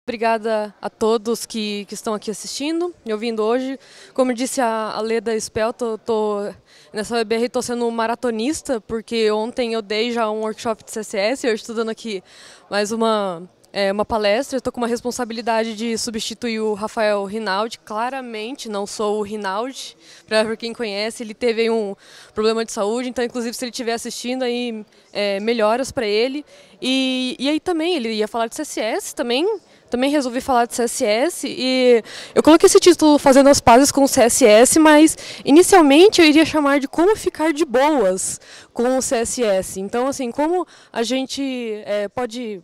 Obrigada a todos que estão aqui assistindo e ouvindo hoje. Como disse a Leda Spell, nessa UEBR estou sendo maratonista, porque ontem eu dei já um workshop de CSS, hoje estou dando aqui mais uma palestra. Estou com uma responsabilidade de substituir o Rafael Rinaldi. Claramente não sou o Rinaldi, para quem conhece, ele teve aí um problema de saúde, então inclusive se ele estiver assistindo, aí, melhoras para ele. E aí também, ele ia falar de CSS também resolvi falar de CSS e eu coloquei esse título Fazendo as Pazes com o CSS, mas inicialmente eu iria chamar de Como Ficar de Boas com o CSS. Então, assim, como a gente pode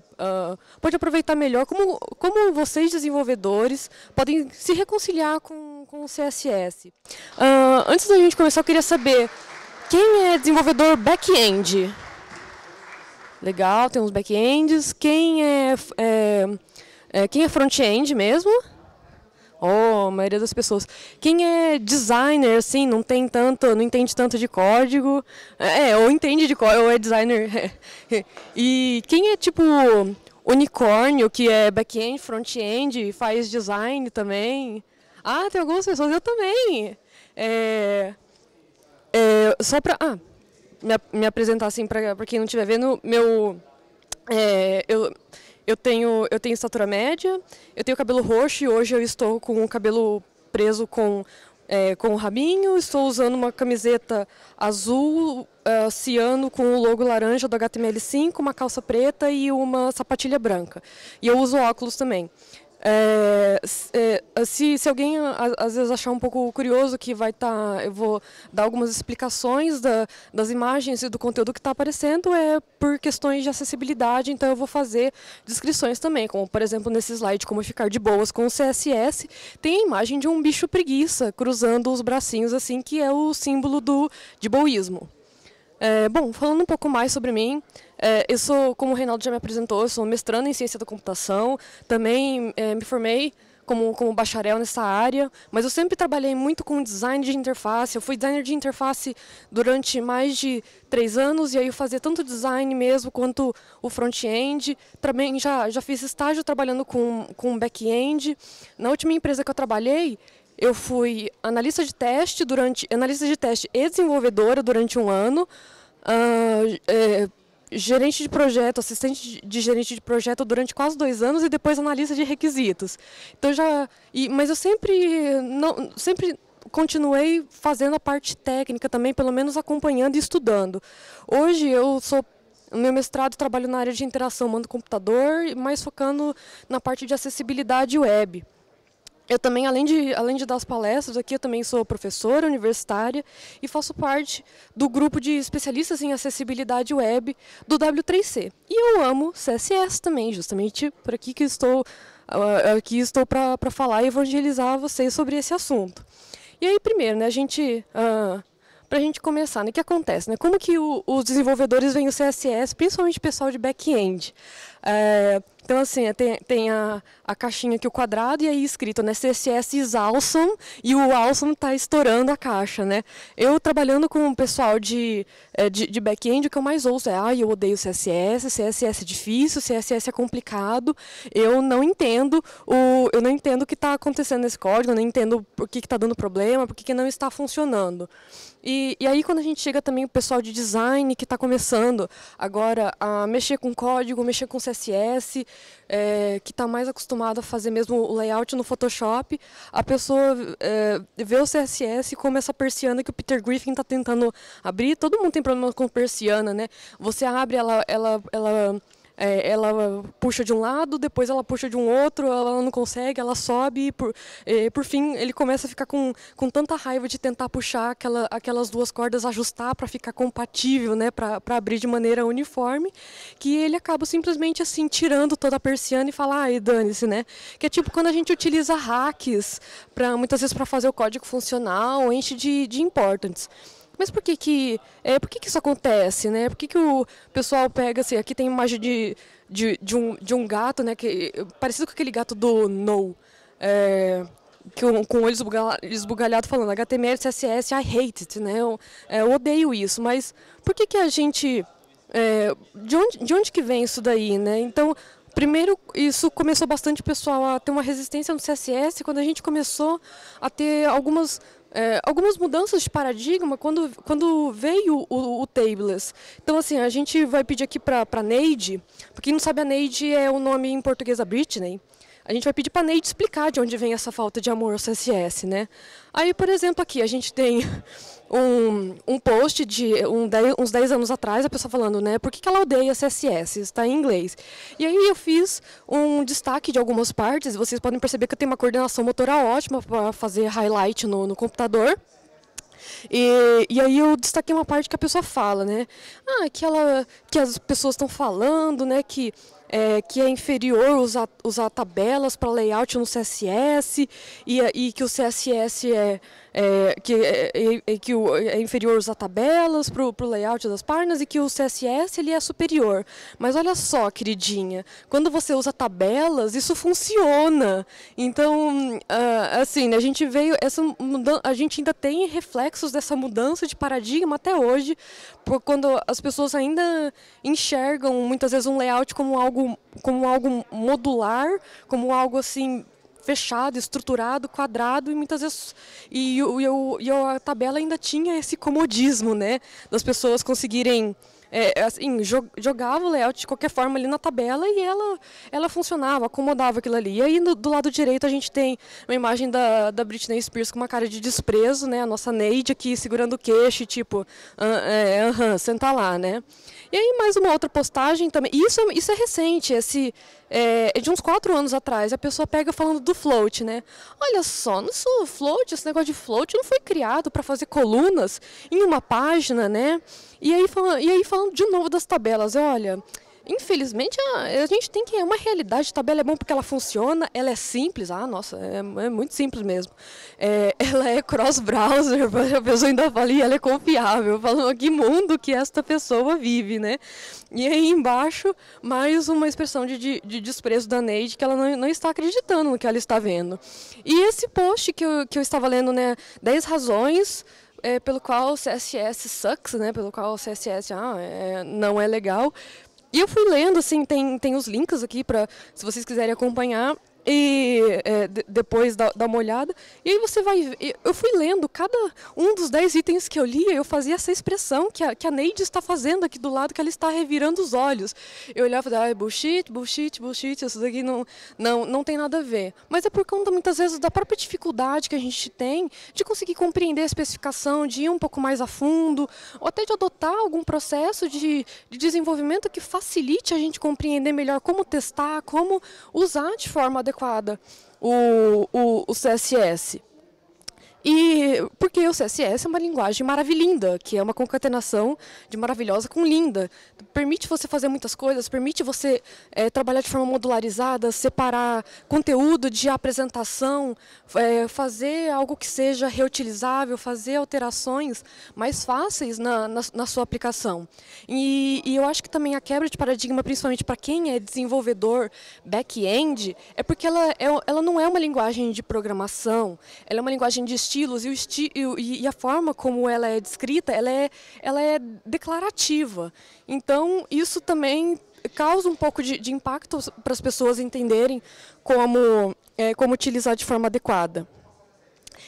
aproveitar melhor, como vocês desenvolvedores podem se reconciliar com o CSS. Antes da gente começar, eu queria saber, quem é desenvolvedor back-end? Legal, tem uns back-ends. Quem é front-end mesmo? Oh, a maioria das pessoas. Quem é designer, assim, não entende tanto de código, ou entende de código, ou é designer. E quem é tipo unicórnio, que é back-end, front-end, faz design também? Ah, tem algumas pessoas, eu também. Só para me apresentar assim para quem não estiver vendo, eu tenho estatura média, eu tenho cabelo roxo e hoje eu estou com o cabelo preso com o rabinho, estou usando uma camiseta azul ciano com o logo laranja do HTML5, uma calça preta e uma sapatilha branca. E eu uso óculos também. Se alguém às vezes achar um pouco curioso, que eu vou dar algumas explicações das imagens e do conteúdo que está aparecendo, por questões de acessibilidade, então eu vou fazer descrições também, como por exemplo nesse slide Como Ficar de Boas com o CSS, tem a imagem de um bicho preguiça cruzando os bracinhos, assim, que é o símbolo de boísmo. Bom, falando um pouco mais sobre mim, eu sou, como o Reinaldo já me apresentou, eu sou mestrando em ciência da computação, também me formei como bacharel nessa área, mas eu sempre trabalhei muito com design de interface. Eu fui designer de interface durante mais de 3 anos, e aí eu fazia tanto design mesmo quanto o front-end. Também já fiz estágio trabalhando com back-end. Na última empresa que eu trabalhei, eu fui analista de teste e desenvolvedora durante 1 ano, gerente de projeto, assistente de gerente de projeto durante quase 2 anos e depois analista de requisitos. Então mas eu sempre continuei fazendo a parte técnica também, pelo menos acompanhando e estudando. Hoje no meu mestrado trabalho na área de interação humano-computador, mais focando na parte de acessibilidade web. Eu também, além de dar as palestras aqui, eu também sou professora universitária e faço parte do grupo de especialistas em acessibilidade web do W3C. E eu amo CSS também, justamente por aqui que estou para falar e evangelizar vocês sobre esse assunto. E aí, primeiro, né, para a gente começar, né, o que acontece? Né, como que os desenvolvedores veem o CSS, principalmente o pessoal de back-end? Então, assim, tem a caixinha aqui, o quadrado, e aí escrito, né, CSS is awesome, e o awesome está estourando a caixa, né? Eu, trabalhando com o pessoal de back-end, o que eu mais ouço eu odeio CSS, CSS é difícil, CSS é complicado, eu não entendo o que está acontecendo nesse código, eu não entendo por que está dando problema, por que não está funcionando. E aí, quando a gente chega também o pessoal de design, que está começando agora a mexer com código, mexer com CSS, que está mais acostumado a fazer mesmo o layout no Photoshop, a pessoa vê o CSS como essa persiana que o Peter Griffin está tentando abrir. Todo mundo tem problema com persiana, né? Você abre, ela puxa de um lado, depois ela puxa de um outro, ela não consegue, ela sobe, e por fim ele começa a ficar com tanta raiva de tentar puxar aquelas 2 cordas, ajustar para ficar compatível, né, para abrir de maneira uniforme, que ele acaba simplesmente assim tirando toda a persiana e fala, dane-se, né? Que é tipo quando a gente utiliza hacks muitas vezes para fazer o código funcional, enche de importance. Mas por que isso acontece, né? Por que o pessoal pega, assim, aqui tem imagem de um gato, né, parecido com aquele gato do No. com o olho esbugalhado falando HTML, CSS, I hate it, né? Eu odeio isso, mas por que a gente... de onde que vem isso daí, né? Então, primeiro, isso começou bastante o pessoal a ter uma resistência no CSS, quando a gente começou a ter algumas mudanças de paradigma quando veio o Tableless. Então, assim, a gente vai pedir aqui para a Neide, para quem não sabe, a Neide é o nome em português da Britney. A gente vai pedir para a Neide explicar de onde vem essa falta de amor ao CSS, né? Aí, por exemplo, aqui a gente tem um post de uns 10 anos atrás, a pessoa falando, né, por que ela odeia CSS, está em inglês. E aí eu fiz um destaque de algumas partes, vocês podem perceber que eu tenho uma coordenação motora ótima para fazer highlight no computador. E aí eu destaquei uma parte que a pessoa fala, né? Que as pessoas estão falando, né? Que é inferior usar tabelas para layout no CSS e que o CSS é inferior usar tabelas para o layout das páginas e que o CSS ele é superior. Mas olha só, queridinha, quando você usa tabelas, isso funciona. Então, assim, a gente veio a gente ainda tem reflexos dessa mudança de paradigma até hoje, quando as pessoas ainda enxergam muitas vezes um layout como algo modular, como algo assim fechado, estruturado, quadrado, e muitas vezes a tabela ainda tinha esse comodismo, né, das pessoas conseguirem assim, jogava o layout de qualquer forma ali na tabela e ela funcionava, acomodava aquilo ali. E aí do lado direito a gente tem uma imagem da Britney Spears com uma cara de desprezo, né, a nossa Neide aqui segurando o queixo, tipo, senta lá, né. E aí mais uma outra postagem também, isso é recente, é de uns 4 anos atrás, a pessoa pega falando do float, né? Olha só, esse negócio de float não foi criado para fazer colunas em uma página, né? E aí falando de novo das tabelas, olha, infelizmente a gente tem que... É uma realidade, a tabela é bom porque ela funciona, ela é simples, nossa, é muito simples mesmo. Ela é cross-browser, a pessoa ainda fala, e ela é confiável, falando que mundo que esta pessoa vive, né? E aí embaixo, mais uma expressão de desprezo da Neide, que ela não está acreditando no que ela está vendo. E esse post que eu estava lendo, né, 10 razões... pelo qual o CSS sucks, né? Pelo qual o CSS não é legal. E eu fui lendo, assim, tem os links aqui para, se vocês quiserem acompanhar, e depois dá uma olhada. E aí você vai ver, eu fui lendo cada um dos 10 itens que eu lia, eu fazia essa expressão que a Neide está fazendo aqui do lado, que ela está revirando os olhos. Eu olhava e falava, bullshit, isso daqui não tem nada a ver. Mas é por conta, muitas vezes, da própria dificuldade que a gente tem de conseguir compreender a especificação, de ir um pouco mais a fundo, ou até de adotar algum processo de desenvolvimento que facilite a gente compreender melhor como testar, como usar de forma adequada o CSS. E porque o CSS é uma linguagem maravilhinda, que é uma concatenação de maravilhosa com linda. Permite você fazer muitas coisas, permite você trabalhar de forma modularizada, separar conteúdo de apresentação, fazer algo que seja reutilizável, fazer alterações mais fáceis na sua aplicação. E eu acho que também a quebra de paradigma, principalmente para quem é desenvolvedor back-end, é porque ela não é uma linguagem de programação, ela é uma linguagem de estilos, e a forma como ela é descrita, ela é declarativa. Então, isso também causa um pouco de impacto para as pessoas entenderem como utilizar de forma adequada.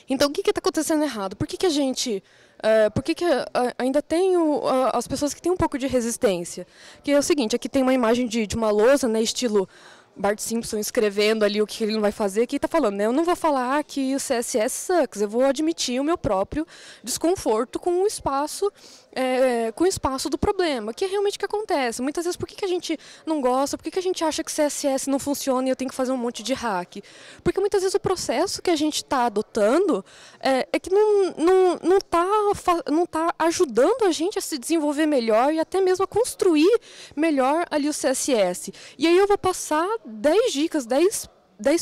Então, o que está acontecendo errado? Por que a gente... por que ainda tem as pessoas que têm um pouco de resistência? Que é o seguinte, aqui tem uma imagem de uma lousa, né, estilo Bart Simpson escrevendo ali o que ele não vai fazer, que está falando, né? Eu não vou falar que o CSS sucks, eu vou admitir o meu próprio desconforto com o espaço do problema, que é realmente o que acontece. Muitas vezes, por que a gente não gosta, por que a gente acha que CSS não funciona e eu tenho que fazer um monte de hack? Porque muitas vezes o processo que a gente está adotando é que não está ajudando a gente a se desenvolver melhor e até mesmo a construir melhor ali o CSS. E aí eu vou passar 10 dicas, 10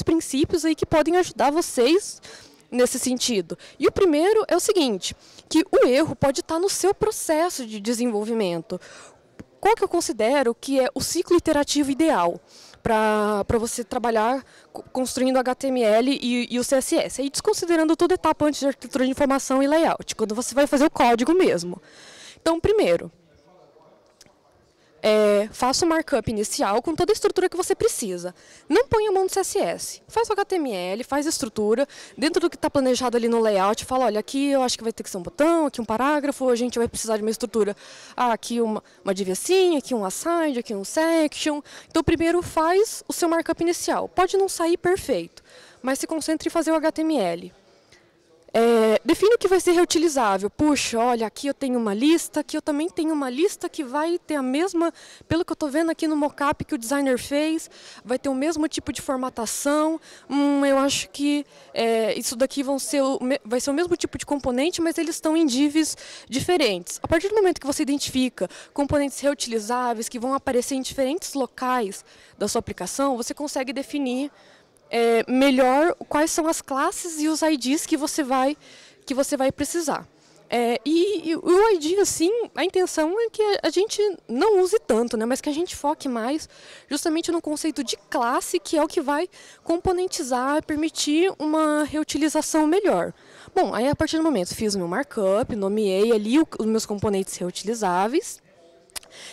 princípios aí que podem ajudar vocês nesse sentido. E o primeiro é o seguinte, que o erro pode estar no seu processo de desenvolvimento. Qual que eu considero que é o ciclo iterativo ideal? para você trabalhar construindo HTML e o CSS. Aí desconsiderando toda a etapa antes de arquitetura de informação e layout, quando você vai fazer o código mesmo. Então, primeiro, faça o markup inicial com toda a estrutura que você precisa. Não ponha a mão no CSS. Faz o HTML, faz a estrutura. Dentro do que está planejado ali no layout, fala, olha, aqui eu acho que vai ter que ser um botão, aqui um parágrafo, a gente vai precisar de uma estrutura. Aqui uma div assim, aqui um aside, aqui um section. Então, primeiro faz o seu markup inicial. Pode não sair perfeito, mas se concentre em fazer o HTML. Define o que vai ser reutilizável. Puxa, olha, aqui eu tenho uma lista, aqui eu também tenho uma lista que vai ter a mesma, pelo que eu estou vendo aqui no mockup que o designer fez, vai ter o mesmo tipo de formatação. Eu acho que isso daqui vai ser o mesmo tipo de componente, mas eles estão em divs diferentes. A partir do momento que você identifica componentes reutilizáveis que vão aparecer em diferentes locais da sua aplicação, você consegue definir melhor quais são as classes e os IDs que você vai precisar. E o ID, assim, a intenção é que a gente não use tanto, né, mas que a gente foque mais justamente no conceito de classe, que é o que vai componentizar, permitir uma reutilização melhor. Bom, aí a partir do momento fiz o meu markup, nomeei ali os meus componentes reutilizáveis.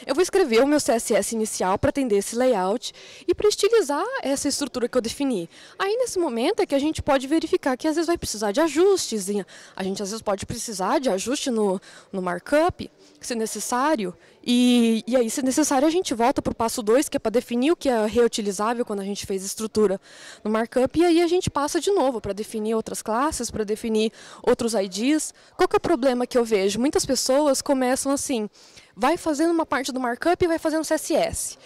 Eu vou escrever o meu CSS inicial para atender esse layout e para estilizar essa estrutura que eu defini. Aí, nesse momento, é que a gente pode verificar que às vezes vai precisar de ajustes. A gente às vezes pode precisar de ajuste no markup, se necessário. E aí, se necessário, a gente volta para o passo 2, que é para definir o que é reutilizável quando a gente fez estrutura no markup. E aí a gente passa de novo para definir outras classes, para definir outros IDs. Qual que é o problema que eu vejo? Muitas pessoas começam assim, vai fazendo uma parte do markup e vai fazendo CSS.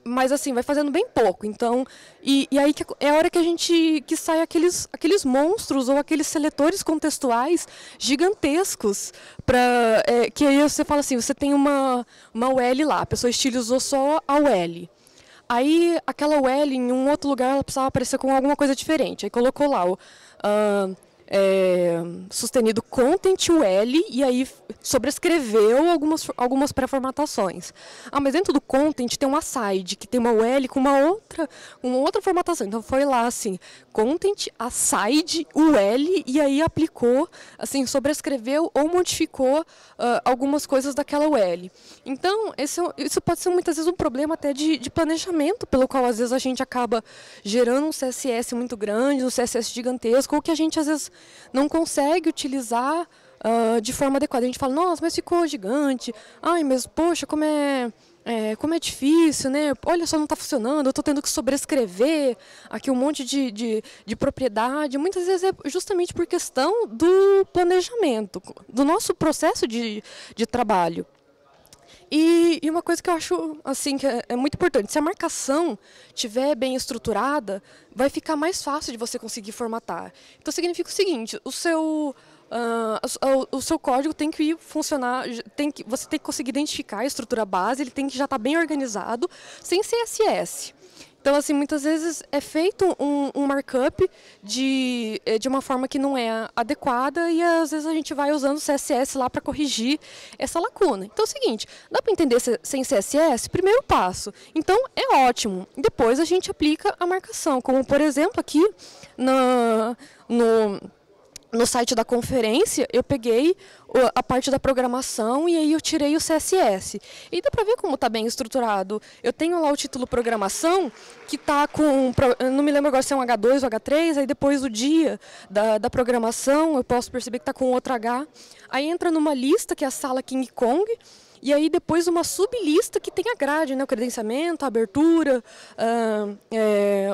Mas assim, vai fazendo bem pouco. Então, e aí é a hora que sai aqueles monstros ou aqueles seletores contextuais gigantescos. Que aí você fala assim, você tem uma UL lá, a pessoa estilizou só a UL. Aí aquela UL em um outro lugar ela precisava aparecer com alguma coisa diferente. Aí colocou lá o sustenido content UL e aí sobrescreveu algumas pré-formatações. Mas dentro do content tem uma aside, que tem uma UL com uma outra formatação. Então foi lá assim, content, aside, UL, e aí aplicou, assim, sobrescreveu ou modificou algumas coisas daquela UL. Então, isso pode ser muitas vezes um problema até de planejamento, pelo qual às vezes a gente acaba gerando um CSS muito grande, um CSS gigantesco, ou que a gente às vezes não consegue utilizar de forma adequada. A gente fala, nossa, mas ficou gigante. Ai, mas poxa, como é difícil, né? Olha só, não está funcionando, eu estou tendo que sobrescrever aqui um monte de propriedade. Muitas vezes é justamente por questão do planejamento, do nosso processo de trabalho. E uma coisa que eu acho assim, que é muito importante, se a marcação estiver bem estruturada, vai ficar mais fácil de você conseguir formatar. Então significa o seguinte, o seu código tem que funcionar, você tem que conseguir identificar a estrutura base, ele tem que já estar bem organizado, sem CSS. Então, assim, muitas vezes é feito um markup de uma forma que não é adequada e às vezes a gente vai usando o CSS lá para corrigir essa lacuna. Então é o seguinte, dá para entender sem CSS? Primeiro passo. Então é ótimo. Depois a gente aplica a marcação, como por exemplo aqui no site da conferência, eu peguei a parte da programação e aí eu tirei o CSS. E dá para ver como está bem estruturado. Eu tenho lá o título programação, que está com, não me lembro agora se é um H2 ou H3, aí depois o dia da programação, eu posso perceber que está com outro H. Aí entra numa lista, que é a sala King Kong, e aí depois uma sublista que tem a grade, né, o credenciamento, a abertura,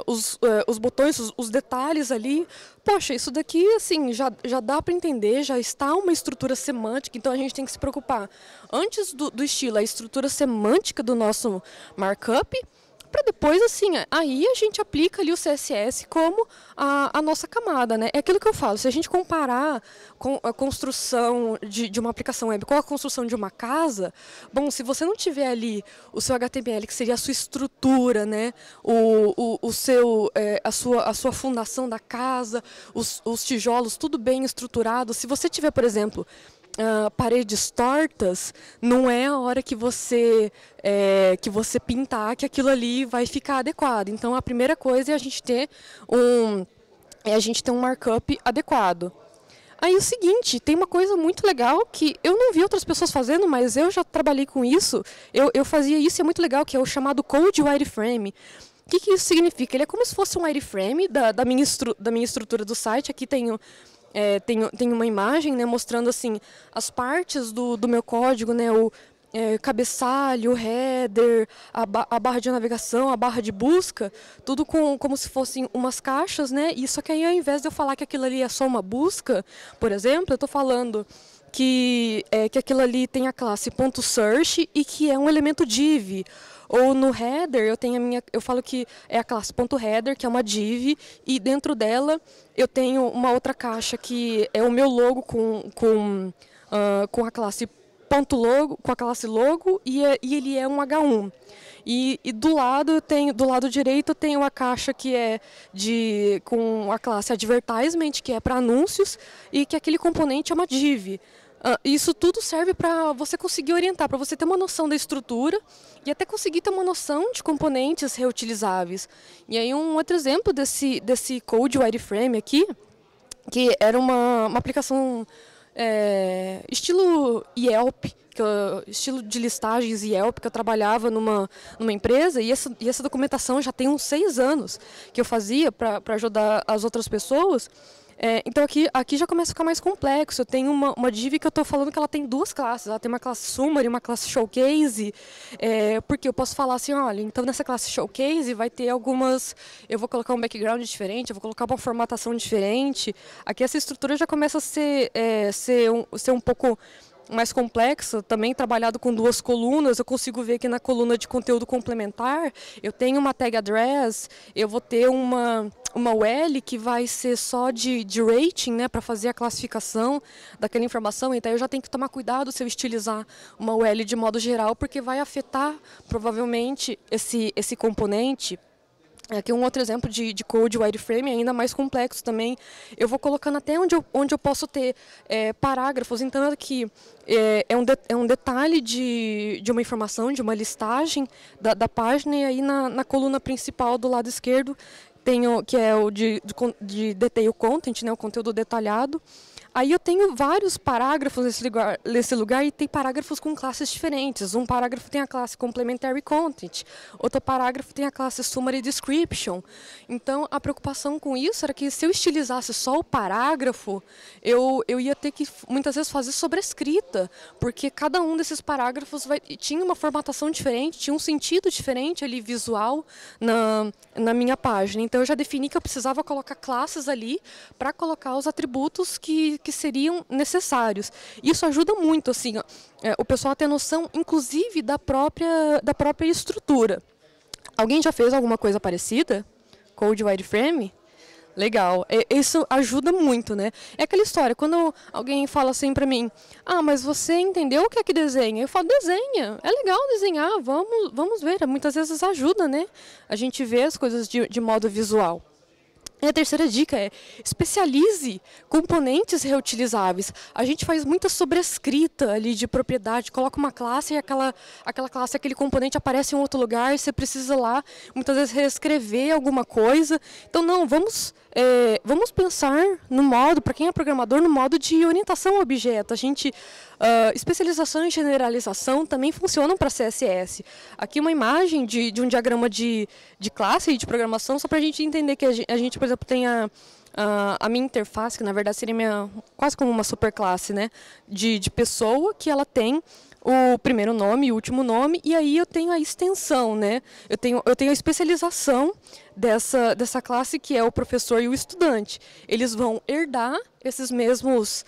os botões, os detalhes ali. Poxa, isso daqui assim, já dá para entender, já está uma estrutura semântica, então a gente tem que se preocupar antes do estilo, a estrutura semântica do nosso markup, para depois, assim, aí a gente aplica ali o CSS como a nossa camada, né? É aquilo que eu falo, se a gente comparar com a construção de uma aplicação web com a construção de uma casa, bom, se você não tiver ali o seu HTML, que seria a sua estrutura, né? A sua fundação da casa, os tijolos, tudo bem estruturado, se você tiver, por exemplo, paredes tortas, não é a hora que você pintar que aquilo ali vai ficar adequado. Então, a primeira coisa é a gente ter um markup adequado. Aí o seguinte, tem uma coisa muito legal que eu não vi outras pessoas fazendo, mas eu já trabalhei com isso, eu fazia isso e é muito legal, que é o chamado Code Wireframe. O que isso significa? Ele é como se fosse um wireframe da minha estrutura do site. Aqui tenho uma imagem, né, mostrando assim, as partes do meu código, né, o cabeçalho, o header, a barra de navegação, a barra de busca, tudo como se fossem umas caixas, né? E só que aí, ao invés de eu falar que aquilo ali é só uma busca, por exemplo, eu estou falando que aquilo ali tem a classe .search e que é um elemento div. Ou no header eu falo que é a classe .header, que é uma div, e dentro dela eu tenho uma outra caixa que é o meu logo com a classe .logo, com a classe logo, e ele é um H1. E do lado direito eu tenho a caixa que é com a classe advertisement, que é para anúncios, e que aquele componente é uma div. Isso tudo serve para você conseguir orientar, para você ter uma noção da estrutura e até conseguir ter uma noção de componentes reutilizáveis. E aí um outro exemplo desse Code Wireframe aqui, que era uma aplicação estilo Yelp, estilo de listagens Yelp, que eu trabalhava numa empresa, e essa documentação já tem uns 6 anos que eu fazia para ajudar as outras pessoas. Então aqui já começa a ficar mais complexo. Eu tenho uma div que eu estou falando que ela tem 2 classes. Ela tem uma classe Summary e uma classe Showcase, porque eu posso falar assim, olha, então nessa classe Showcase vai ter algumas... Eu vou colocar um background diferente, eu vou colocar uma formatação diferente. Aqui essa estrutura já começa a ser um pouco mais complexo, também trabalhado com 2 colunas. Eu consigo ver que na coluna de conteúdo complementar eu tenho uma tag address, eu vou ter uma UL que vai ser só de rating, né, para fazer a classificação daquela informação. Então eu já tenho que tomar cuidado se eu estilizar uma UL de modo geral, porque vai afetar provavelmente esse componente. Aqui um outro exemplo de Code Wireframe, ainda mais complexo também. Eu vou colocando até onde eu posso ter parágrafos. Então aqui é um detalhe de uma informação, de uma listagem da página, e aí na coluna principal do lado esquerdo tenho, que é o de detail content, né, o conteúdo detalhado. Aí eu tenho vários parágrafos nesse lugar, e tem parágrafos com classes diferentes. Um parágrafo tem a classe Complementary Content, outro parágrafo tem a classe Summary Description. Então, a preocupação com isso era que se eu estilizasse só o parágrafo, eu ia ter que, muitas vezes, fazer sobrescrita, porque cada um desses parágrafos tinha uma formatação diferente, tinha um sentido diferente ali, visual, na minha página. Então, eu já defini que eu precisava colocar classes ali para colocar os atributos que seriam necessários. Isso ajuda muito, assim, o pessoal a ter noção, inclusive, da própria estrutura. Alguém já fez alguma coisa parecida? Code Wireframe? Legal. Isso ajuda muito, né? É aquela história, quando alguém fala assim para mim, mas você entendeu o que é que desenha? Eu falo, desenha. É legal desenhar, vamos ver. Muitas vezes ajuda, né? A gente vê as coisas de modo visual. E a terceira dica é: especialize componentes reutilizáveis. A gente faz muita sobrescrita ali de propriedade, coloca uma classe e aquela classe, aquele componente aparece em outro lugar, e você precisa lá, muitas vezes, reescrever alguma coisa. Então, não, vamos pensar no modo, para quem é programador, no modo de orientação ao objeto. Especialização e generalização também funcionam para CSS. Aqui uma imagem de um diagrama de classe e de programação, só para a gente entender que a gente, por exemplo, tem a minha interface, que na verdade seria quase como uma superclasse, né, de pessoa, que ela tem o primeiro nome e o último nome, e aí eu tenho a extensão, né? Eu tenho a especialização dessa classe, que é o professor e o estudante. Eles vão herdar esses mesmos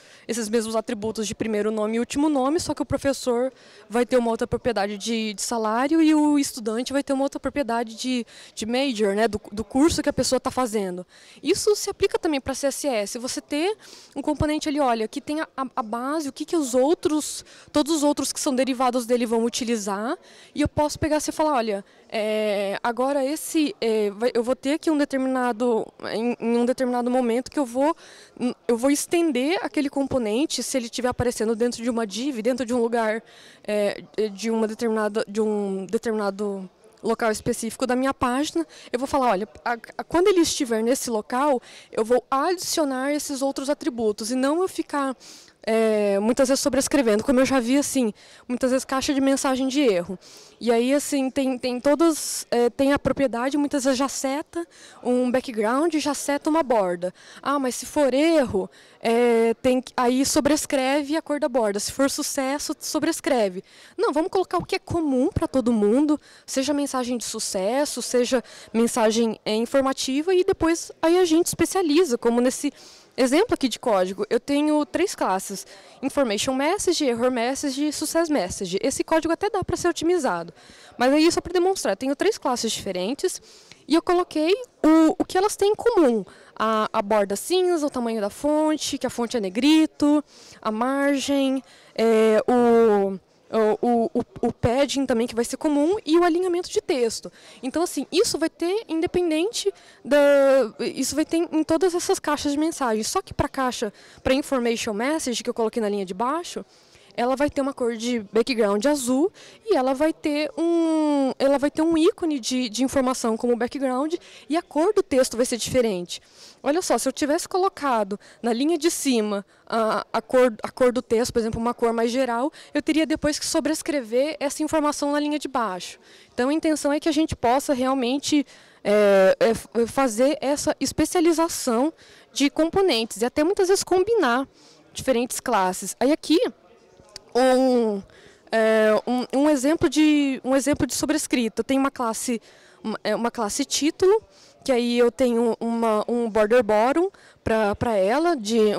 atributos de primeiro nome e último nome, só que o professor vai ter uma outra propriedade de salário, e o estudante vai ter uma outra propriedade de major, né, do curso que a pessoa está fazendo. Isso se aplica também para CSS. Você ter um componente ali, olha, que tem a base, o que todos os outros que são derivados dele vão utilizar, e eu posso pegar e falar, olha, Agora, eu vou ter aqui em um determinado momento que eu vou estender aquele componente, se ele estiver aparecendo dentro de uma div, dentro de um lugar, de um determinado local específico da minha página, eu vou falar, olha, quando ele estiver nesse local, eu vou adicionar esses outros atributos, e não eu ficar muitas vezes sobrescrevendo, como eu já vi, assim, muitas vezes caixa de mensagem de erro. E aí, assim, tem a propriedade, muitas vezes já seta um background, já seta uma borda. Ah, mas se for erro, aí sobrescreve a cor da borda. Se for sucesso, sobrescreve. Não, vamos colocar o que é comum para todo mundo, seja mensagem de sucesso, seja mensagem informativa, e depois aí a gente especializa, como nesse exemplo aqui de código. Eu tenho 3 classes: Information Message, Error Message e Success Message. Esse código até dá para ser otimizado, mas aí só para demonstrar, eu tenho 3 classes diferentes e eu coloquei o que elas têm em comum. A borda cinza, o tamanho da fonte, que a fonte é negrito, a margem, o padding também, que vai ser comum, e o alinhamento de texto. Então, assim, isso vai ter isso vai ter em todas essas caixas de mensagens. Só que para a caixa, para Information Message, que eu coloquei na linha de baixo, ela vai ter uma cor de background azul, e ela vai ter um ícone de informação como background, e a cor do texto vai ser diferente. Olha só, se eu tivesse colocado na linha de cima a cor do texto, por exemplo, uma cor mais geral, eu teria depois que sobrescrever essa informação na linha de baixo. Então, a intenção é que a gente possa realmente fazer essa especialização de componentes, e até muitas vezes combinar diferentes classes. Aí aqui, um exemplo de sobrescrita. Eu tenho uma classe título, que aí eu tenho um border bottom para ela, de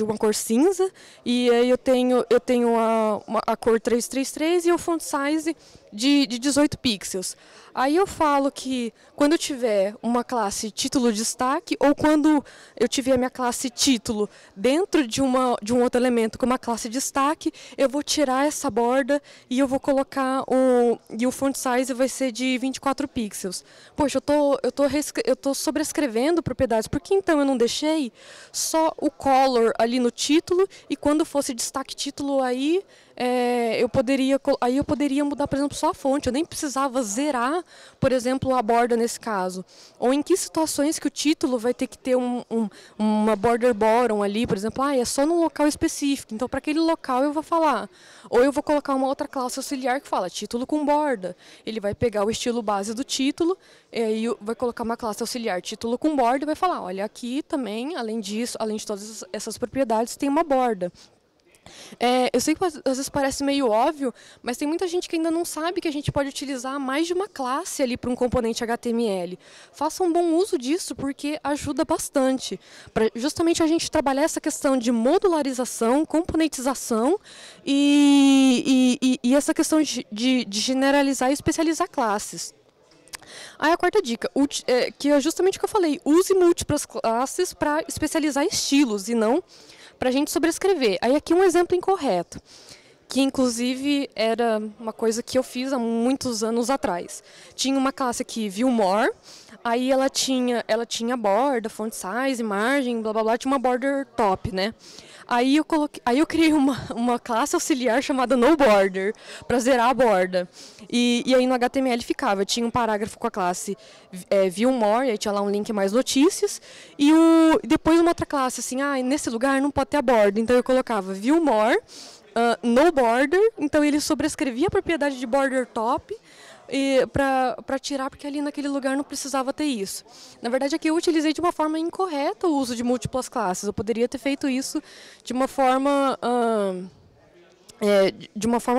uma cor cinza, e aí eu tenho a cor 333 e o font size de 18 pixels. Aí eu falo que quando eu tiver uma classe título destaque, ou quando eu tiver a minha classe título dentro de um outro elemento como a classe destaque, eu vou tirar essa borda e eu vou colocar e o font size vai ser de 24 pixels. Poxa, eu tô sobrescrevendo propriedades, por que então eu não deixei só o color ali no título, e quando fosse destaque título aí, eu poderia mudar, por exemplo, só a fonte. Eu nem precisava zerar, por exemplo, a borda nesse caso. Ou em que situações que o título vai ter que ter uma border bottom ali, por exemplo, é só num local específico. Então, para aquele local eu vou falar. Ou eu vou colocar uma outra classe auxiliar que fala título com borda. Ele vai pegar o estilo base do título, e aí vai colocar uma classe auxiliar título com borda e vai falar, olha, aqui também, além disso, além de todas essas propriedades, tem uma borda. Eu sei que às vezes parece meio óbvio, mas tem muita gente que ainda não sabe que a gente pode utilizar mais de uma classe ali para um componente HTML. Faça um bom uso disso, porque ajuda bastante para justamente a gente trabalhar essa questão de modularização, componentização e essa questão de generalizar e especializar classes. Aí a quarta dica, que é justamente o que eu falei: use múltiplas classes para especializar estilos e não para a gente sobrescrever. Aí aqui um exemplo incorreto, que inclusive era uma coisa que eu fiz há muitos anos atrás. Tinha uma classe aqui, ViewMore, aí ela tinha borda, font size, margem, blá blá blá, tinha uma border top, né? Aí eu criei uma classe auxiliar chamada NoBorder para zerar a borda. E aí no HTML tinha um parágrafo com a classe ViewMore, aí tinha lá um link mais notícias, e depois uma outra classe assim, nesse lugar não pode ter a borda, então eu colocava ViewMore, NoBorder, então ele sobrescrevia a propriedade de border top, para tirar, porque ali naquele lugar não precisava ter isso. Na verdade, aqui eu utilizei de uma forma incorreta o uso de múltiplas classes. Eu poderia ter feito isso de uma forma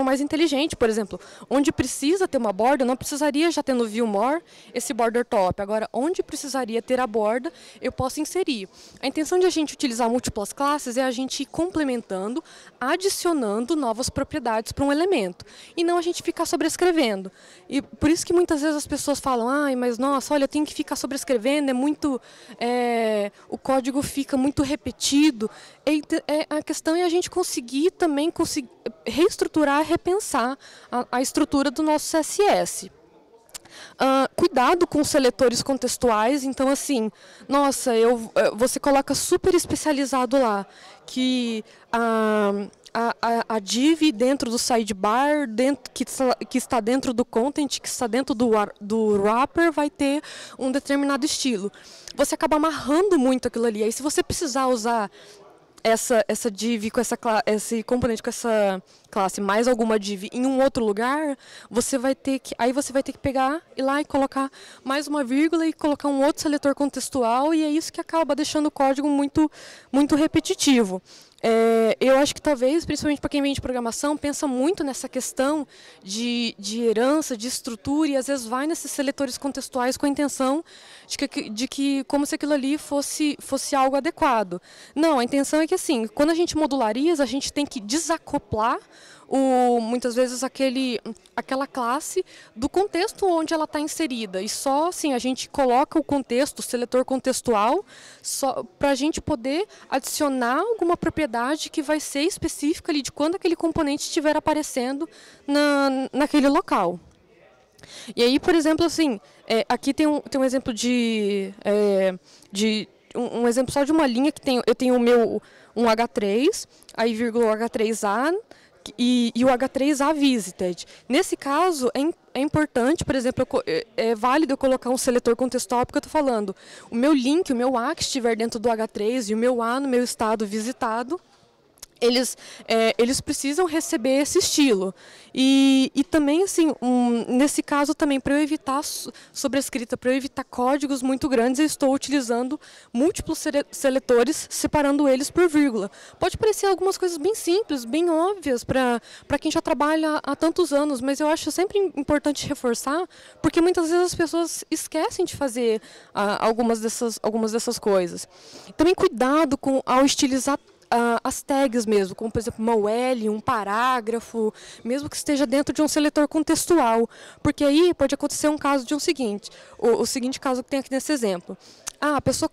mais inteligente. Por exemplo, onde precisa ter uma borda, não precisaria já ter no ViewMore esse border top. Agora, onde precisaria ter a borda, eu posso inserir. A intenção de a gente utilizar múltiplas classes é a gente ir complementando, adicionando novas propriedades para um elemento, e não a gente ficar sobrescrevendo. E por isso que muitas vezes as pessoas falam, mas nossa, olha, eu tenho que ficar sobrescrevendo, o código fica muito repetido. A questão é a gente conseguir reestruturar, repensar a estrutura do nosso CSS. Cuidado com os seletores contextuais, então assim, nossa, você coloca super especializado lá, que a div dentro do sidebar, que está dentro do content, que está dentro do wrapper, vai ter um determinado estilo. Você acaba amarrando muito aquilo ali, aí se você precisar usar essa div com esse componente com essa classe mais alguma div em um outro lugar, você vai ter que pegar ir lá e colocar mais uma vírgula e colocar um outro seletor contextual, e é isso que acaba deixando o código muito repetitivo. Eu acho que talvez, principalmente para quem vem de programação, pensa muito nessa questão de herança, de estrutura, e às vezes vai nesses seletores contextuais com a intenção de que como se aquilo ali fosse algo adequado. Não, a intenção é que assim, quando a gente modulariza, a gente tem que desacoplar muitas vezes aquela classe do contexto onde ela está inserida, e só assim a gente coloca o contexto, o seletor contextual, só para a gente poder adicionar alguma propriedade que vai ser específica ali de quando aquele componente estiver aparecendo naquele local. E aí, por exemplo, assim, aqui tem um exemplo um exemplo só de uma linha que eu tenho um H3, aí vírgula o H3A, e o H3A visited. Nesse caso, é importante, por exemplo, é válido eu colocar um seletor contextual, porque eu estou falando, o meu link, o meu A que estiver dentro do H3 e o meu A no meu estado visitado, eles precisam receber esse estilo. E também, assim, nesse caso também, para eu evitar sobrescrita, para eu evitar códigos muito grandes, eu estou utilizando múltiplos seletores, separando eles por vírgula. Pode parecer algumas coisas bem simples, bem óbvias para quem já trabalha há tantos anos, mas eu acho sempre importante reforçar, porque muitas vezes as pessoas esquecem de fazer algumas dessas coisas. Também cuidado ao estilizar as tags mesmo, como por exemplo uma UL, um parágrafo, mesmo que esteja dentro de um seletor contextual, porque aí pode acontecer um caso de o seguinte caso que tem aqui nesse exemplo. A pessoa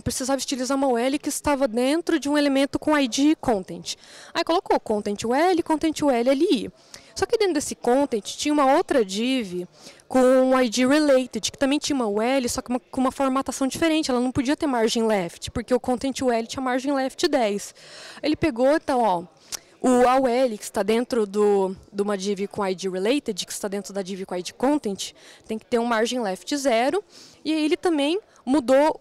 precisava estilizar uma UL que estava dentro de um elemento com ID content. Aí colocou content UL ali. Só que dentro desse content tinha uma outra div com um ID related, que também tinha uma UL, só que com uma formatação diferente. Ela não podia ter margem left, porque o content UL tinha margem left 10. Ele pegou, então, o AUL, que está dentro de uma div com ID related, que está dentro da div com ID content, tem que ter um margem left 0, e aí ele também mudou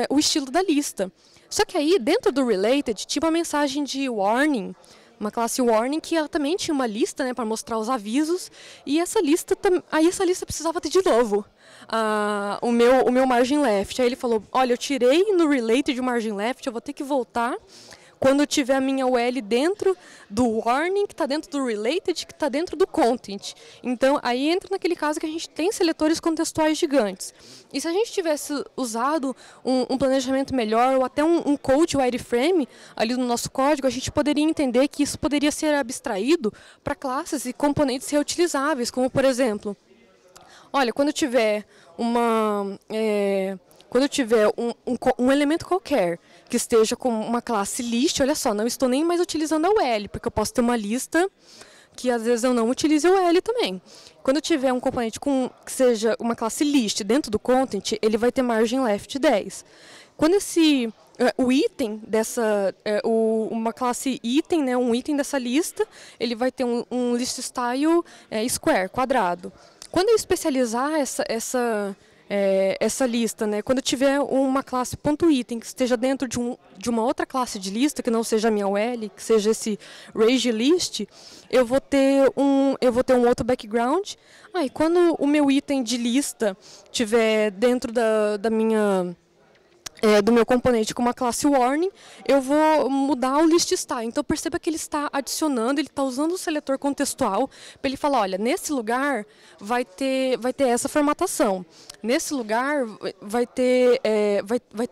o estilo da lista. Só que aí, dentro do related, tinha uma mensagem de warning, uma classe warning, que ela também tinha uma lista, né, para mostrar os avisos, e essa lista precisava ter de novo o meu margin left. Aí ele falou, olha, eu tirei no related de margin left, eu vou ter que voltar quando eu tiver a minha UL dentro do warning, que está dentro do related, que está dentro do content. Então, aí entra naquele caso que a gente tem seletores contextuais gigantes. E se a gente tivesse usado um planejamento melhor, ou até um code wireframe ali no nosso código, a gente poderia entender que isso poderia ser abstraído para classes e componentes reutilizáveis, como, por exemplo, olha, quando eu tiver um elemento qualquer que esteja com uma classe list, olha só, não estou nem mais utilizando a UL, porque eu posso ter uma lista que às vezes eu não utilize a UL também. Quando eu tiver um componente que seja uma classe list dentro do content, ele vai ter margem left 10. Quando o item uma classe item, né, um item dessa lista, ele vai ter um list style square, quadrado. Quando eu especializar essa lista, né? Quando eu tiver uma classe .item que esteja dentro de uma outra classe de lista, que não seja a minha UL, que seja esse range list, eu vou ter um outro background. E quando o meu item de lista estiver dentro do meu componente com uma classe warning, eu vou mudar o list style. Então perceba que ele está adicionando, ele está usando o seletor contextual para ele falar, olha, nesse lugar vai ter essa formatação, nesse lugar vai ter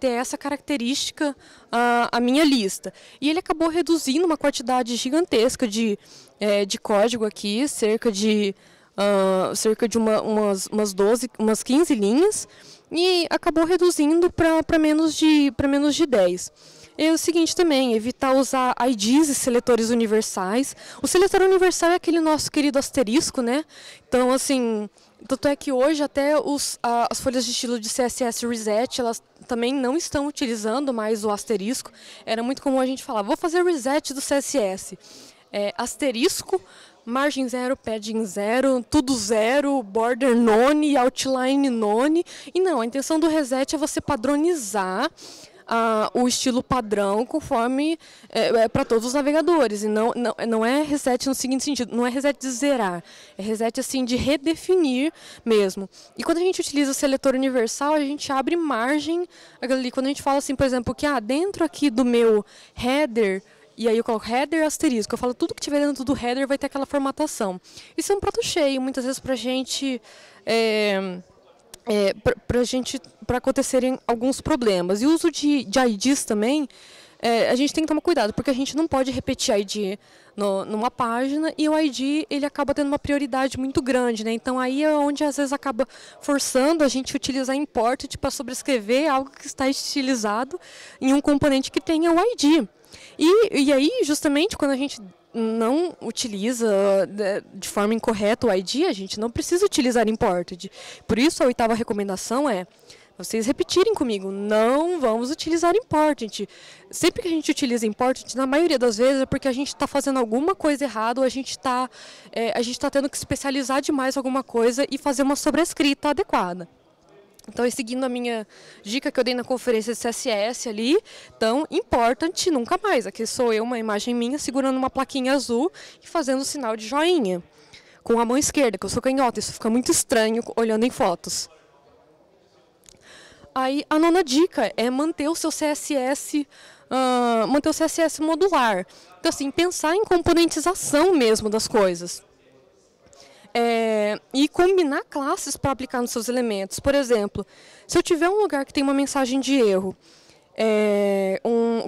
essa característica a minha lista. E ele acabou reduzindo uma quantidade gigantesca de código aqui, cerca de umas 15 linhas, e acabou reduzindo para menos de 10. É o seguinte também, evitar usar IDs e seletores universais. O seletor universal é aquele nosso querido asterisco, né? Então, assim, tanto é que hoje até as folhas de estilo de CSS Reset, elas também não estão utilizando mais o asterisco. Era muito comum a gente falar, vou fazer reset do CSS. Asterisco, margem 0, padding 0, tudo 0, border none, outline none. E não, a intenção do reset é você padronizar o estilo padrão conforme para todos os navegadores. E não é reset no seguinte sentido, não é reset de zerar, é reset assim de redefinir mesmo. E quando a gente utiliza o seletor universal, a gente abre margem ali, quando a gente fala assim, por exemplo, que dentro aqui do meu header, e aí eu coloco header asterisco, eu falo tudo que tiver dentro do header vai ter aquela formatação. Isso é um prato cheio, muitas vezes para a gente... para acontecerem alguns problemas. E o uso de IDs também, a gente tem que tomar cuidado, porque a gente não pode repetir ID numa página e o ID ele acaba tendo uma prioridade muito grande, né? Então aí é onde às vezes acaba forçando a gente utilizar import para sobrescrever algo que está estilizado em um componente que tenha o ID. E aí, justamente, quando a gente não utiliza de forma incorreta o ID, a gente não precisa utilizar imported. Por isso, a 8ª recomendação é vocês repetirem comigo, não vamos utilizar imported. Sempre que a gente utiliza imported, na maioria das vezes é porque a gente está fazendo alguma coisa errada ou a gente está tendo que especializar demais alguma coisa e fazer uma sobrescrita adequada. Então, seguindo a minha dica que eu dei na conferência de CSS ali, então, important nunca mais. Aqui sou eu, uma imagem minha, segurando uma plaquinha azul e fazendo o sinal de joinha com a mão esquerda, que eu sou canhota. Isso fica muito estranho olhando em fotos. Aí, a 9ª dica é manter o seu CSS, modular. Então, assim, pensar em componentização mesmo das coisas. E combinar classes para aplicar nos seus elementos. Por exemplo, se eu tiver um lugar que tem uma mensagem de erro,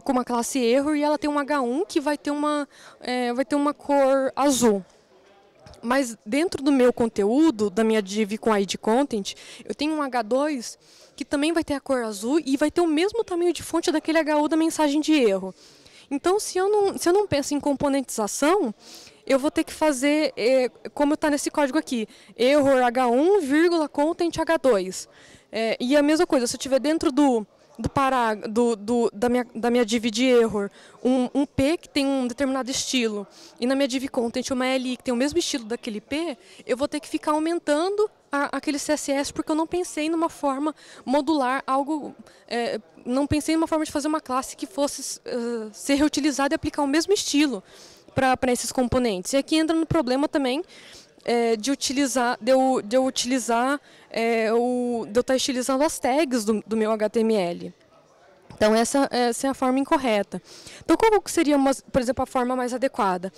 com uma classe erro, e ela tem um H1 que vai ter uma cor azul. Mas dentro do meu conteúdo, da minha div com ID content, eu tenho um H2 que também vai ter a cor azul e vai ter o mesmo tamanho de fonte daquele HU da mensagem de erro. Então, se eu não penso em componentização, eu vou ter que fazer, como está nesse código aqui, error H1, vírgula, content H2. E a mesma coisa, se eu tiver dentro da minha div de error um P que tem um determinado estilo, e na minha div content uma LI que tem o mesmo estilo daquele P, eu vou ter que ficar aumentando aquele CSS, porque eu não pensei numa forma modular, não pensei numa forma de fazer uma classe que fosse ser reutilizada e aplicar o mesmo estilo para esses componentes. E aqui entra no problema também de eu estar estilizando as tags do meu HTML. Então, essa é a forma incorreta. Então, qual seria, por exemplo, a forma mais adequada?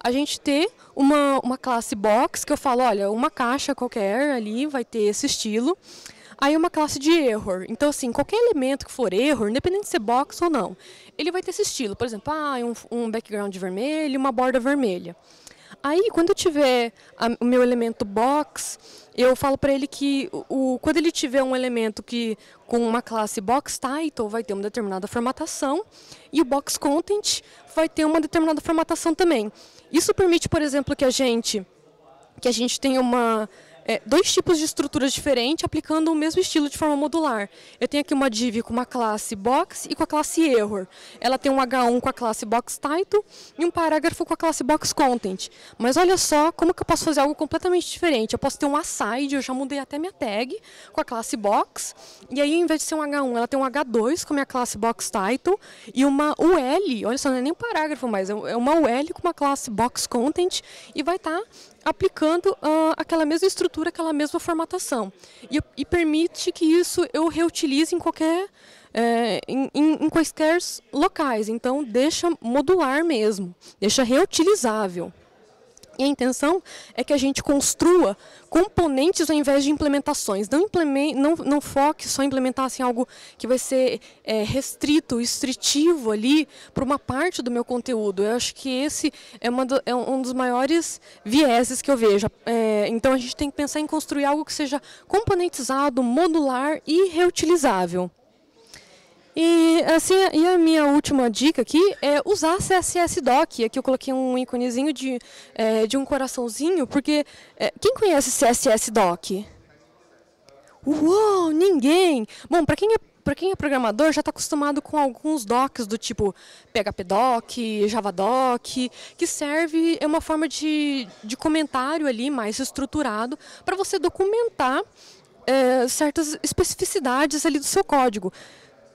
A gente ter uma classe box, que eu falo, olha, uma caixa qualquer ali vai ter esse estilo. Aí uma classe de error. Então, assim, qualquer elemento que for error, independente de ser box ou não, ele vai ter esse estilo. Por exemplo, um background vermelho e uma borda vermelha. Aí, quando eu tiver o meu elemento box, eu falo para ele que quando ele tiver um elemento com uma classe box title, vai ter uma determinada formatação, e o box content vai ter uma determinada formatação também. Isso permite, por exemplo, que a gente tenha dois tipos de estruturas diferentes aplicando o mesmo estilo de forma modular. Eu tenho aqui uma div com uma classe box e com a classe error. Ela tem um H1 com a classe box title e um parágrafo com a classe box content. Mas olha só como que eu posso fazer algo completamente diferente. Eu posso ter um aside, eu já mudei até minha tag com a classe box. E aí, em vez de ser um H1, ela tem um H2 com a minha classe box title e uma UL, olha só, não é nem um parágrafo, mas é uma UL com uma classe box content e vai estar aplicando aquela mesma estrutura, aquela mesma formatação. E permite que isso eu reutilize em quaisquer locais. Então, deixa modular mesmo, deixa reutilizável. E a intenção é que a gente construa componentes ao invés de implementações. Não foque só em implementar assim, algo que vai ser restrito, restritivo ali para uma parte do meu conteúdo. Eu acho que esse é um dos maiores vieses que eu vejo. Então, a gente tem que pensar em construir algo que seja componentizado, modular e reutilizável. E, assim, e a minha última dica aqui é usar CSS Doc. Aqui eu coloquei um íconezinho de um coraçãozinho, porque quem conhece CSS Doc? Uou, ninguém! Bom, para quem é programador, já está acostumado com alguns docs do tipo PHP-doc, Java-doc, que serve, é uma forma de comentário ali mais estruturado para você documentar certas especificidades ali do seu código.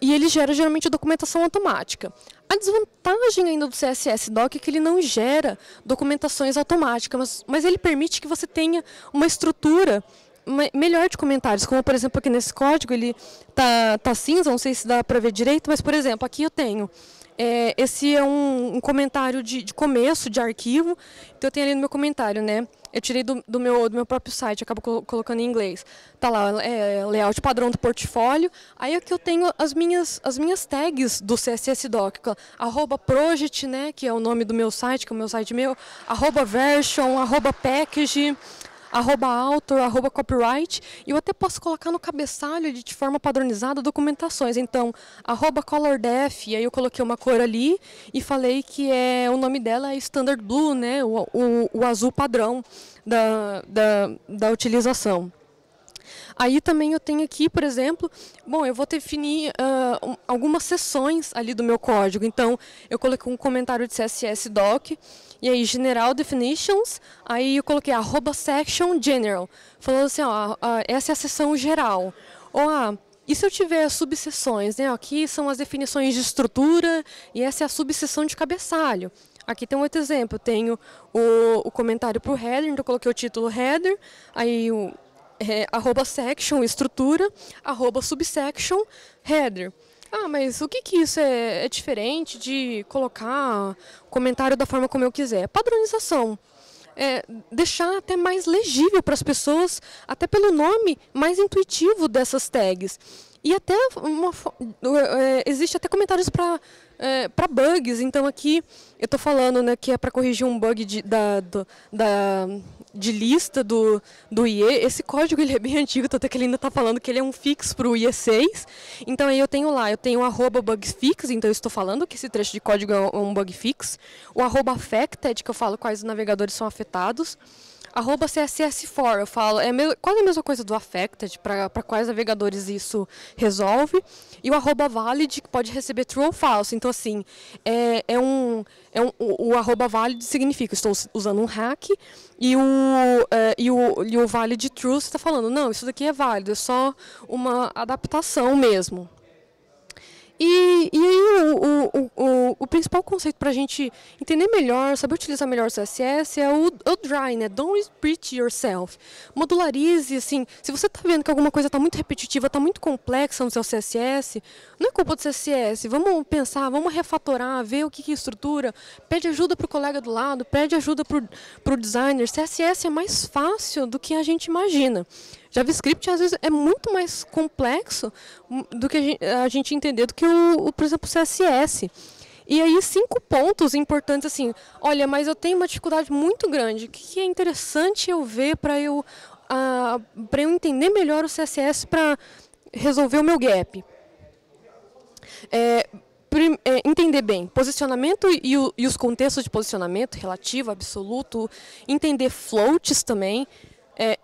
E ele gera geralmente documentação automática. A desvantagem ainda do CSS Doc é que ele não gera documentações automáticas, mas ele permite que você tenha uma estrutura melhor de comentários, como por exemplo aqui nesse código ele tá cinza, não sei se dá para ver direito, mas por exemplo aqui eu tenho esse é um comentário de começo de arquivo, então eu tenho ali no meu comentário, né? Eu tirei do meu próprio site, acabo colocando em inglês. Tá lá, layout padrão do portfólio. Aí aqui eu tenho as minhas tags do CSS Doc, @project, né, que é o nome do meu site, que é o meu site meu, @version, @package, @author, @copyright, e eu até posso colocar no cabeçalho de forma padronizada documentações. Então, @colordef, e aí eu coloquei uma cor ali e falei que o nome dela é Standard Blue, né, o azul padrão da utilização. Aí também eu tenho aqui, por exemplo, bom, eu vou definir algumas seções ali do meu código. Então, eu coloquei um comentário de CSS Doc, e aí General Definitions, aí eu coloquei @section general, falando assim, ó, essa é a seção geral. Ou, e se eu tiver subseções, né? Aqui são as definições de estrutura e essa é a subseção de cabeçalho. Aqui tem um outro exemplo, eu tenho o comentário para o header, então eu coloquei o título header, aí o @section, estrutura, @subsection, header. Mas o que isso é diferente de colocar o comentário da forma como eu quiser? Padronização. Deixar até mais legível para as pessoas, até pelo nome mais intuitivo dessas tags. E até existe até comentários para bugs. Então aqui eu estou falando, né, que é para corrigir um bug de lista do IE. Esse código ele é bem antigo, até que ele ainda está falando que ele é um fix para o IE6. Então aí eu tenho @bugfix, então eu estou falando que esse trecho de código é um bug fix. O @affected, que eu falo quais navegadores são afetados. @css4, eu falo, quase a mesma coisa do affected, para quais navegadores isso resolve. E o @valid, que pode receber true ou false. Então, assim, o @valid significa, estou usando um hack, e o valid true, você está falando, não, isso daqui é válido, é só uma adaptação mesmo. E aí o principal conceito para a gente entender melhor, saber utilizar melhor o CSS é o dry, né? Don't repeat yourself. Modularize, assim, se você está vendo que alguma coisa está muito repetitiva, está muito complexa no seu CSS, não é culpa do CSS, vamos pensar, vamos refatorar, ver o que é estrutura, pede ajuda para o colega do lado, pede ajuda para o designer. CSS é mais fácil do que a gente imagina. JavaScript, às vezes, é muito mais complexo do que a gente entender do que, por exemplo, o CSS. E aí, 5 pontos importantes, assim, olha, mas eu tenho uma dificuldade muito grande. O que é interessante eu ver para eu entender melhor o CSS para resolver o meu gap? Entender bem posicionamento e os contextos de posicionamento, relativo, absoluto, entender floats também,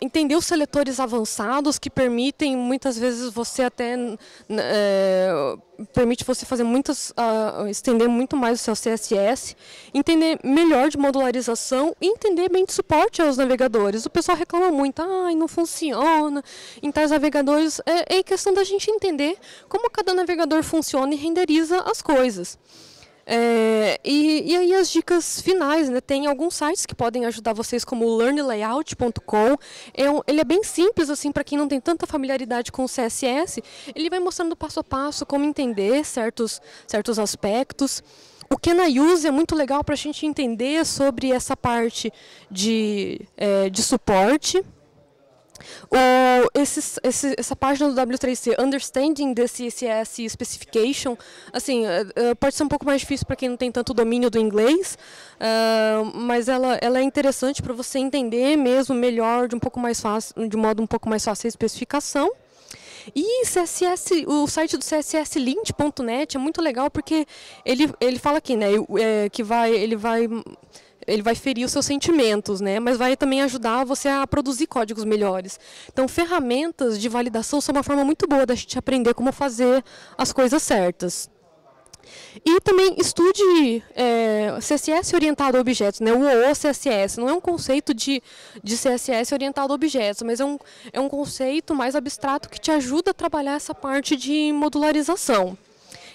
entender os seletores avançados que permitem, muitas vezes, você até permite você fazer estender muito mais o seu CSS, entender melhor de modularização e entender bem de suporte aos navegadores. O pessoal reclama muito, não funciona em tais navegadores. É questão da gente entender como cada navegador funciona e renderiza as coisas. E aí as dicas finais, né? Tem alguns sites que podem ajudar vocês, como o learnlayout.com. Ele é bem simples, assim, para quem não tem tanta familiaridade com o CSS. Ele vai mostrando passo a passo como entender certos aspectos. O Can I Use é muito legal para a gente entender sobre essa parte de suporte. Essa página do W3C, Understanding the CSS Specification, assim, pode ser um pouco mais difícil para quem não tem tanto domínio do inglês, mas ela é interessante para você entender mesmo melhor, de um modo um pouco mais fácil a especificação. E CSS, o site do csslint.net é muito legal porque ele fala aqui, né, que ele vai ferir os seus sentimentos, né? Mas vai também ajudar você a produzir códigos melhores. Então, ferramentas de validação são uma forma muito boa da gente aprender como fazer as coisas certas. E também estude CSS orientado a objetos, né? O OOCSS. Não é um conceito de CSS orientado a objetos, mas é um conceito mais abstrato que te ajuda a trabalhar essa parte de modularização.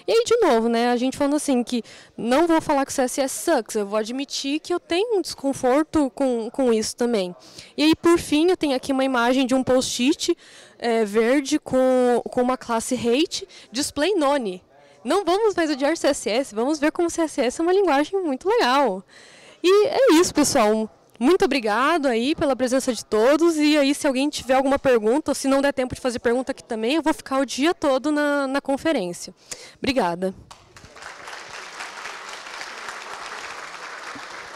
E aí, de novo, né, a gente falando assim que não vou falar que o CSS sucks, eu vou admitir que eu tenho um desconforto com isso também. E aí, por fim, eu tenho aqui uma imagem de um post-it verde com uma classe hate, display none. Não vamos mais odiar CSS, vamos ver como CSS é uma linguagem muito legal. E é isso, pessoal. Muito obrigado aí pela presença de todos, e aí se alguém tiver alguma pergunta, ou se não der tempo de fazer pergunta aqui também, eu vou ficar o dia todo na conferência. Obrigada.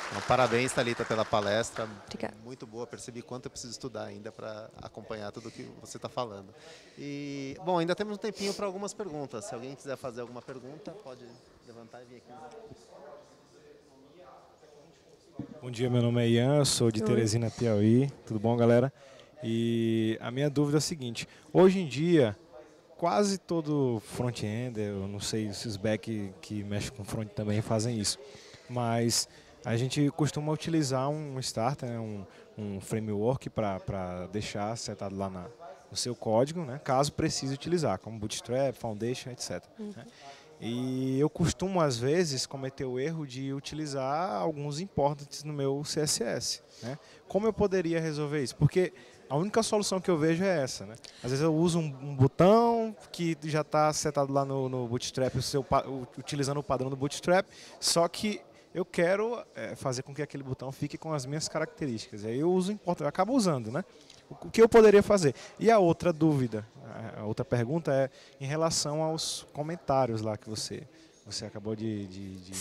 Então, parabéns, Thalita, pela palestra. Obrigada. Muito boa, percebi quanto eu preciso estudar ainda para acompanhar tudo o que você está falando. E, bom, ainda temos um tempinho para algumas perguntas. Se alguém quiser fazer alguma pergunta, pode levantar e vir aqui. Bom dia, meu nome é Ian, eu sou de Teresina, Piauí. Tudo bom, galera? E a minha dúvida é a seguinte: hoje em dia, quase todo front-ender, eu não sei se os back que mexem com front também fazem isso, mas a gente costuma utilizar um starter, né, um framework para deixar setado lá no seu código, né, caso precise utilizar, como Bootstrap, Foundation, etc. Né? E eu costumo, às vezes, cometer o erro de utilizar alguns importantes no meu CSS. Né? Como eu poderia resolver isso? Porque a única solução que eu vejo é essa. Né? Às vezes eu uso um botão que já está setado lá no Bootstrap, utilizando o padrão do Bootstrap, só que eu quero fazer com que aquele botão fique com as minhas características. Aí eu uso eu acabo usando, né? O que eu poderia fazer? E a outra dúvida, a outra pergunta é em relação aos comentários lá que você acabou de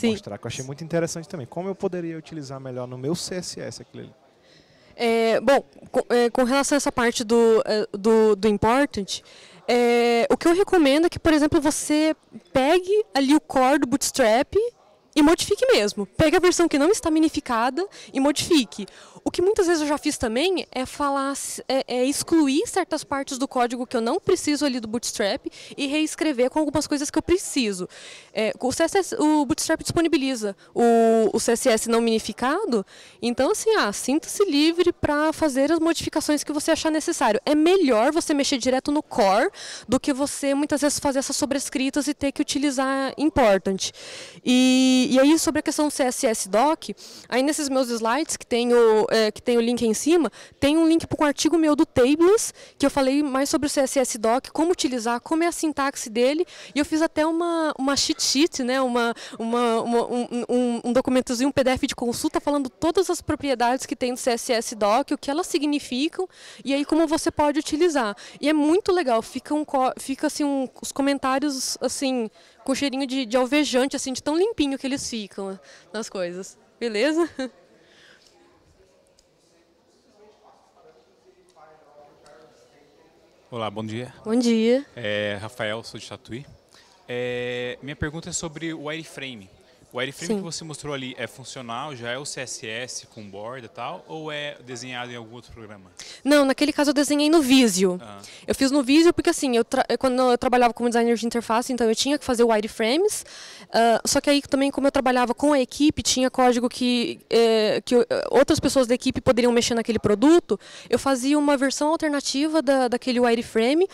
mostrar, que eu achei muito interessante também. Como eu poderia utilizar melhor no meu CSS aquilo ali? Bom, com relação a essa parte do important, o que eu recomendo é que, por exemplo, você pegue ali o core do Bootstrap e modifique mesmo. Pegue a versão que não está minificada e modifique. O que muitas vezes eu já fiz também é excluir certas partes do código que eu não preciso ali do Bootstrap e reescrever com algumas coisas que eu preciso. O Bootstrap disponibiliza o CSS não minificado, então assim, sinta-se livre para fazer as modificações que você achar necessário. É melhor você mexer direto no core do que você muitas vezes fazer essas sobrescritas e ter que utilizar important. E aí sobre a questão do CSS Doc, aí nesses meus slides que tem o link aí em cima, tem um link para um artigo meu do Tables, que eu falei mais sobre o CSS Doc, como utilizar, como é a sintaxe dele, e eu fiz até uma cheat sheet, né, um documentozinho, um PDF de consulta, falando todas as propriedades que tem do CSS Doc, o que elas significam, e aí como você pode utilizar. E é muito legal, fica assim, os comentários assim, com cheirinho de alvejante, assim, de tão limpinho que eles ficam nas coisas. Beleza? Olá, bom dia. Bom dia. Rafael, sou de Tatuí. Minha pergunta é sobre o wireframe. O wireframe que você mostrou ali é funcional, já é o CSS com borda e tal, ou é desenhado em algum outro programa? Não, naquele caso eu desenhei no Visio. Eu fiz no Visio porque assim, quando eu trabalhava como designer de interface, então eu tinha que fazer wireframes, só que aí também como eu trabalhava com a equipe, tinha código que outras pessoas da equipe poderiam mexer naquele produto, eu fazia uma versão alternativa daquele wireframe,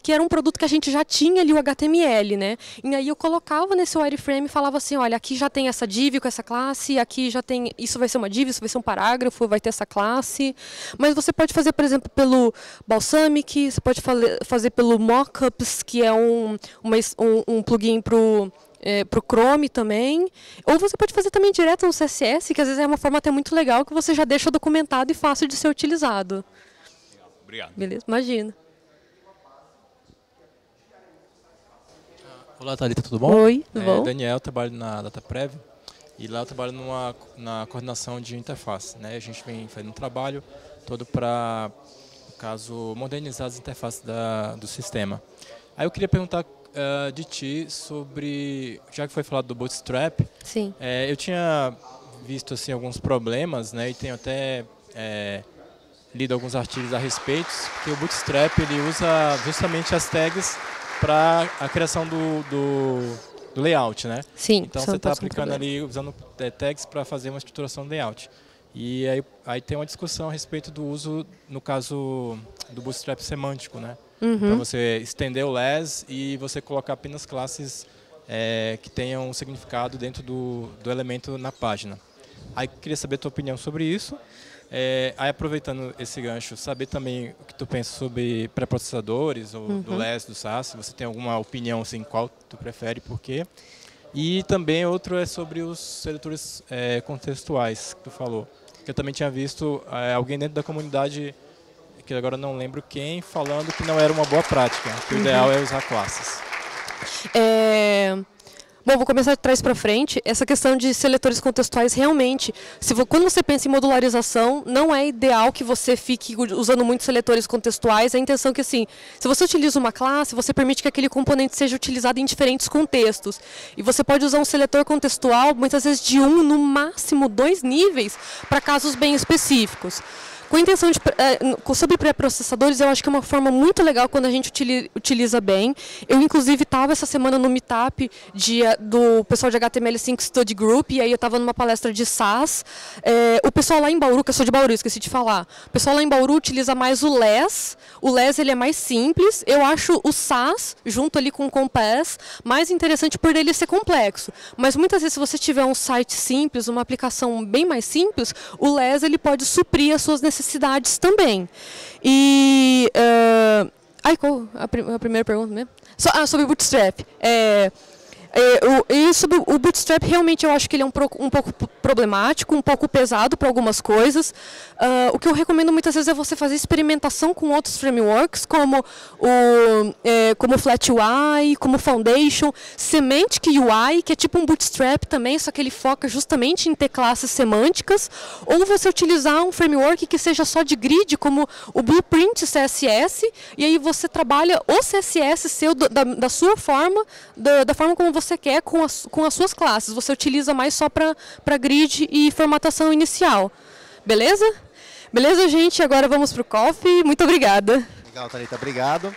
que era um produto que a gente já tinha ali o HTML, né? E aí eu colocava nesse wireframe e falava assim, olha, aqui já tem essa div com essa classe, aqui já tem, isso vai ser uma div, isso vai ser um parágrafo, vai ter essa classe. Mas você pode fazer, por exemplo, pelo Balsamic, você pode fazer pelo Mockups, que é um plugin pro Chrome também, ou você pode fazer também direto no CSS, que às vezes é uma forma até muito legal, que você já deixa documentado e fácil de ser utilizado. Obrigado. Beleza? Imagina. Olá, Thalita, tudo bom? Oi, tudo bom? Daniel, trabalho na DataPrev e lá eu trabalho na coordenação de interface. Né? A gente vem fazendo um trabalho todo para caso, modernizar as interfaces do sistema. Aí eu queria perguntar de ti sobre, já que foi falado do Bootstrap, Sim. Eu tinha visto assim, alguns problemas, né, e tenho até lido alguns artigos a respeito, que o Bootstrap ele usa justamente as tags para a criação do layout, né? Sim. Então você está aplicando ali, usando tags para fazer uma estruturação do layout. E aí tem uma discussão a respeito do uso, no caso do Bootstrap semântico, né? Para você estender o less e você colocar apenas classes que tenham um significado dentro do elemento na página. Aí queria saber a tua opinião sobre isso. Aí aproveitando esse gancho, saber também o que tu pensa sobre pré-processadores, ou do less, do SAS, se você tem alguma opinião, assim, qual tu prefere, por quê. E também outro é sobre os seletores contextuais, que tu falou. Que eu também tinha visto alguém dentro da comunidade, que agora não lembro quem, falando que não era uma boa prática, que o ideal é usar classes. Bom, vou começar de trás para frente. Essa questão de seletores contextuais, realmente, quando você pensa em modularização, não é ideal que você fique usando muitos seletores contextuais. A intenção é que, assim, se você utiliza uma classe, você permite que aquele componente seja utilizado em diferentes contextos. E você pode usar um seletor contextual, muitas vezes de 1, no máximo 2 níveis, para casos bem específicos. Com a intenção de, sobre pré-processadores, eu acho que é uma forma muito legal quando a gente utiliza bem. Eu, inclusive, estava essa semana no meetup do pessoal de HTML5 Study Group, e aí eu estava numa palestra de SAS. O pessoal lá em Bauru, que eu sou de Bauru, esqueci de falar, o pessoal lá em Bauru utiliza mais o less. O less ele é mais simples. Eu acho o SAS, junto ali com o Compass, mais interessante por ele ser complexo. Mas muitas vezes, se você tiver um site simples, uma aplicação bem mais simples, o less ele pode suprir as suas necessidades também. E qual a primeira pergunta mesmo? Sobre o Bootstrap. E sobre o Bootstrap, realmente eu acho que ele é um pouco problemático, um pouco pesado para algumas coisas. O que eu recomendo muitas vezes é você fazer experimentação com outros frameworks, como o Flat UI, como Foundation, Semantic UI, que é tipo um Bootstrap também, só que ele foca justamente em ter classes semânticas, ou você utilizar um framework que seja só de grid, como o Blueprint CSS, e aí você trabalha o CSS seu da sua forma, da forma como você quer com as suas classes. Você utiliza mais só para grid e formatação inicial. Beleza? Beleza, gente? Agora vamos para o coffee. Muito obrigada. Legal, Thalita. Obrigado.